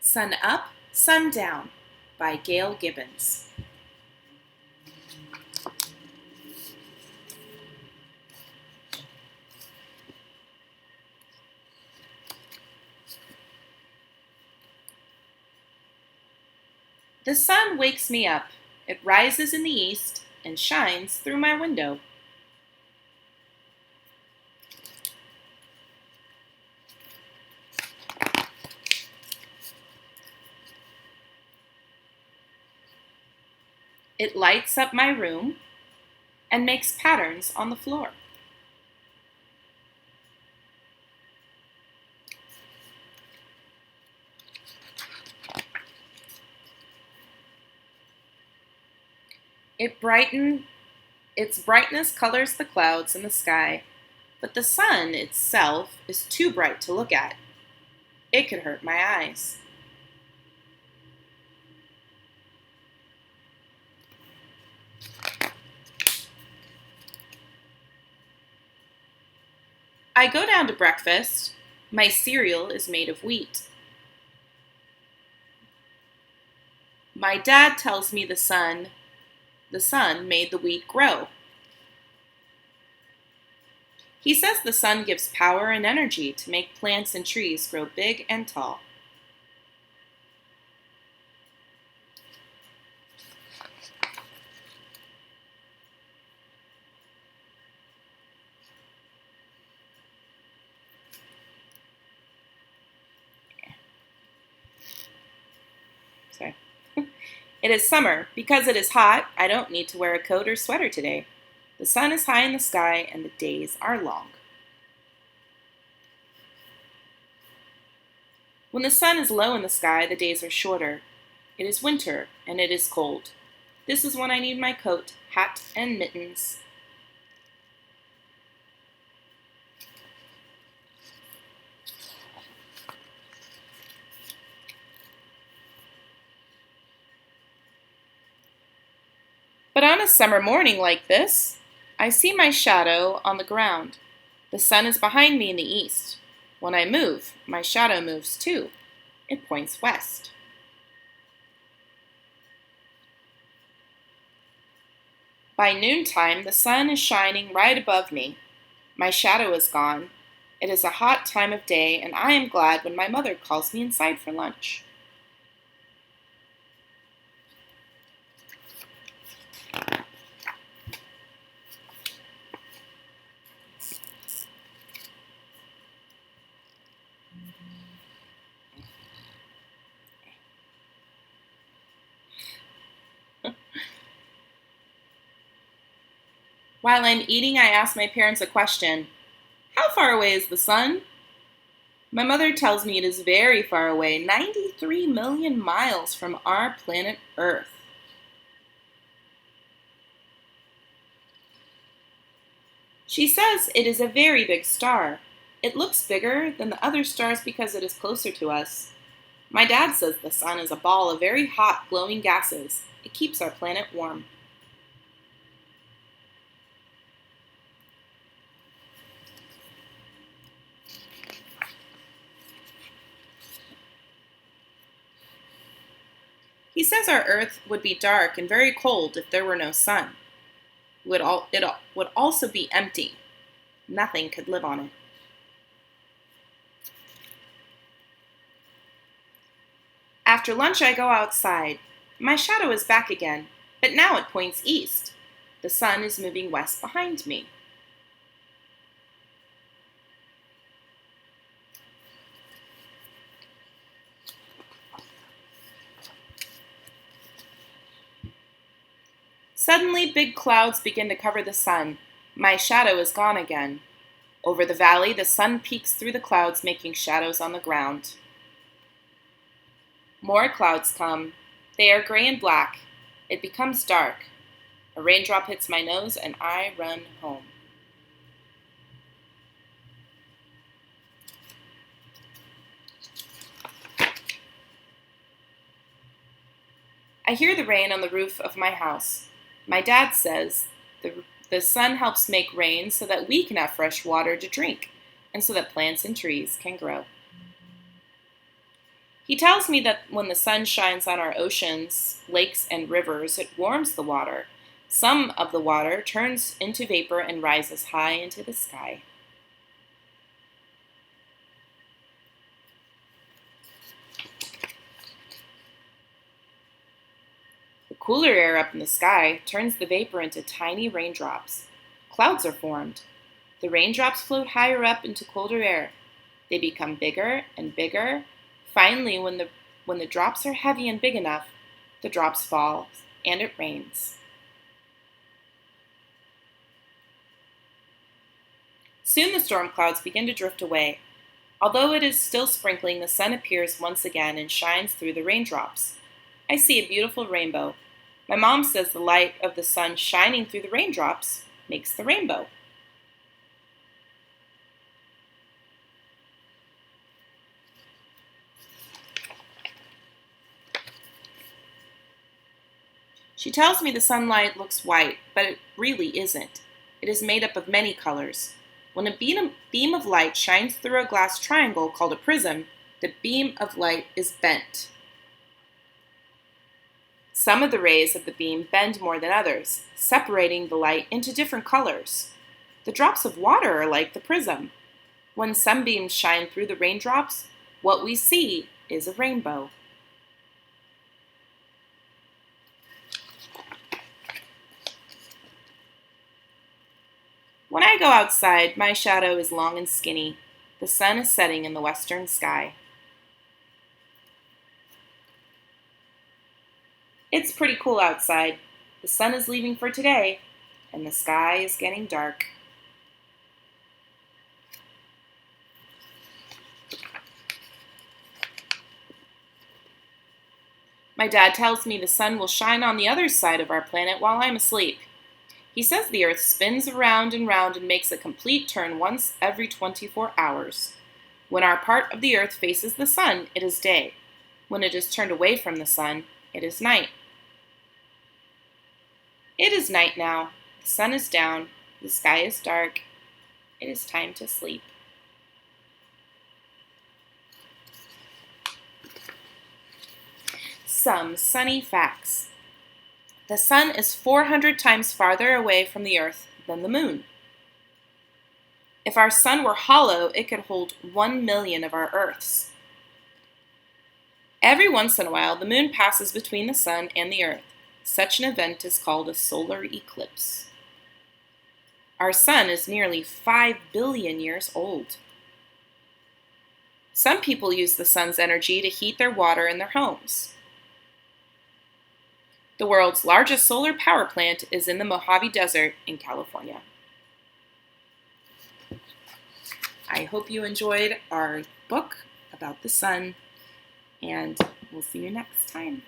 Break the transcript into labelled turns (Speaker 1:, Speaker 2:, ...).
Speaker 1: Sun Up, Sun Down by Gail Gibbons. The sun wakes me up. It rises in the east and shines through my window. It lights up my room and makes patterns on the floor. Its brightness colors the clouds in the sky, but the sun itself is too bright to look at. It could hurt my eyes. I go down to breakfast. My cereal is made of wheat. My dad tells me the sun made the wheat grow. He says the sun gives power and energy to make plants and trees grow big and tall. Sorry. It is summer. Because it is hot, I don't need to wear a coat or sweater today. The sun is high in the sky and the days are long. When the sun is low in the sky, the days are shorter. It is winter and it is cold. This is when I need my coat, hat, and mittens. But on a summer morning like this, I see my shadow on the ground. The sun is behind me in the east. When I move, my shadow moves too. It points west. By noontime, the sun is shining right above me. My shadow is gone. It is a hot time of day, and I am glad when my mother calls me inside for lunch. While I'm eating, I ask my parents a question. How far away is the sun? My mother tells me it is very far away, 93 million miles from our planet Earth. She says it is a very big star. It looks bigger than the other stars because it is closer to us. My dad says the sun is a ball of very hot, glowing gases. It keeps our planet warm. He says our Earth would be dark and very cold if there were no sun. It would also be empty. Nothing could live on it. After lunch, I go outside. My shadow is back again, but now it points east. The sun is moving west behind me. Suddenly, big clouds begin to cover the sun. My shadow is gone again. Over the valley, the sun peeks through the clouds, making shadows on the ground. More clouds come. They are gray and black. It becomes dark. A raindrop hits my nose, and I run home. I hear the rain on the roof of my house. My dad says the sun helps make rain so that we can have fresh water to drink and so that plants and trees can grow. He tells me that when the sun shines on our oceans, lakes, and rivers, it warms the water. Some of the water turns into vapor and rises high into the sky. The cooler air up in the sky turns the vapor into tiny raindrops. Clouds are formed. The raindrops float higher up into colder air. They become bigger and bigger. Finally, when the drops are heavy and big enough, the drops fall and it rains. Soon the storm clouds begin to drift away. Although it is still sprinkling, the sun appears once again and shines through the raindrops. I see a beautiful rainbow. My mom says the light of the sun shining through the raindrops makes the rainbow. She tells me the sunlight looks white, but it really isn't. It is made up of many colors. When a beam of light shines through a glass triangle called a prism, the beam of light is bent. Some of the rays of the beam bend more than others, separating the light into different colors. The drops of water are like the prism. When sunbeams shine through the raindrops, what we see is a rainbow. When I go outside, my shadow is long and skinny. The sun is setting in the western sky. It's pretty cool outside. The sun is leaving for today, and the sky is getting dark. My dad tells me the sun will shine on the other side of our planet while I'm asleep. He says the Earth spins around and round and makes a complete turn once every 24 hours. When our part of the Earth faces the sun, it is day. When it is turned away from the sun, it is night. It is night now. The sun is down. The sky is dark. It is time to sleep. Some sunny facts. The sun is 400 times farther away from the Earth than the moon. If our sun were hollow, it could hold 1 million of our Earths. Every once in a while, the moon passes between the sun and the Earth. Such an event is called a solar eclipse. Our sun is nearly 5 billion years old. Some people use the sun's energy to heat their water in their homes. The world's largest solar power plant is in the Mojave Desert in California. I hope you enjoyed our book about the sun, and we'll see you next time.